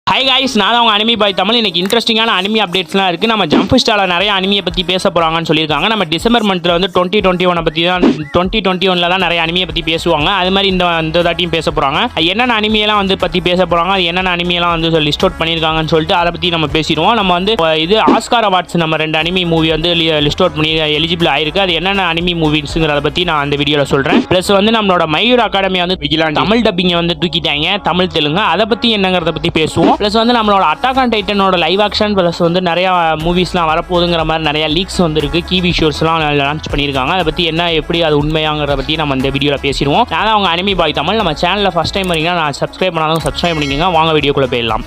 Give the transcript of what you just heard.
Hi guys, நான் தான் உங்கள் அனிமி பாய் தமிழ். இன்னைக்கு இன்ட்ரெஸ்டிங்கான அனிமி அப்டேட்ஸ்லாம் இருக்குது. நம்ம ஜம்ப் ஸ்டாரில் நிறைய அனிமியை பற்றி பேச போகிறாங்கன்னு சொல்லியிருக்காங்க. நம்ம டிசம்பர் மந்த்தில் வந்து 2021 பற்றி தான் 2021 தான் நிறைய அனிமியை பற்றி பேசுவாங்க. அது மாதிரி இந்த தாட்டியும் பேச போகிறாங்க. என்னென்ன அனிமியெல்லாம் வந்து பற்றி பேச போகிறாங்க, அது என்னென்ன அனிமியெல்லாம் வந்து லிஸ்ட் அவுட் பண்ணியிருக்காங்கன்னு சொல்லிட்டு அதை பற்றி நம்ம பேசிடுவோம். நம்ம வந்து இது ஆஸ்கார் அவார்ட்ஸ் நம்ம 2 அனிமி மூவி வந்து லிஸ்ட் அவுட் பண்ணி எலிஜிபிள் ஆயிருக்கு. அது என்னென்ன அனிமி மூவிஸுங்கிறத பற்றி நான் அந்த வீடியோவில் சொல்கிறேன். ப்ளஸ் வந்து நம்மளோட மயூர் அகாடமி வந்து தமிழ் டப்பிங்கை வந்து தூக்கிட்டாங்க, தமிழ் தெலுங்கு. அதை பற்றி என்னங்கிறத பற்றி பேசுவோம். ப்ளஸ் வந்து நம்மளோட அட்டாக் ஆன் டைட்டனோட லைவ் ஆக்ஷன் ப்ளஸ் வந்து நிறைய மூவிஸ்லாம் வரப்போகுதுங்கிற மாதிரி நிறைய லீக்ஸ் வந்துருக்கு. கீவி ஷோர்ஸ்லாம் லான்ச் பண்ணியிருக்காங்க. அதை பற்றி என்ன எப்படி அது உண்மையாங்கிறத பற்றி நம்ம இந்த வீடியோவில் பேசிடுவோம். நான் தான் அவங்க அனிமி பாய் தமிழ். நம்ம சேனலில் ஃபஸ்ட் டைம் வரீங்கன்னா நான் சப்ஸ்கிரைப் பண்ணாலும் சப்ஸ்கிரைப் பண்ணிக்கோங்க. வாங்க வீடியோக்குள்ளே போயிடலாம்.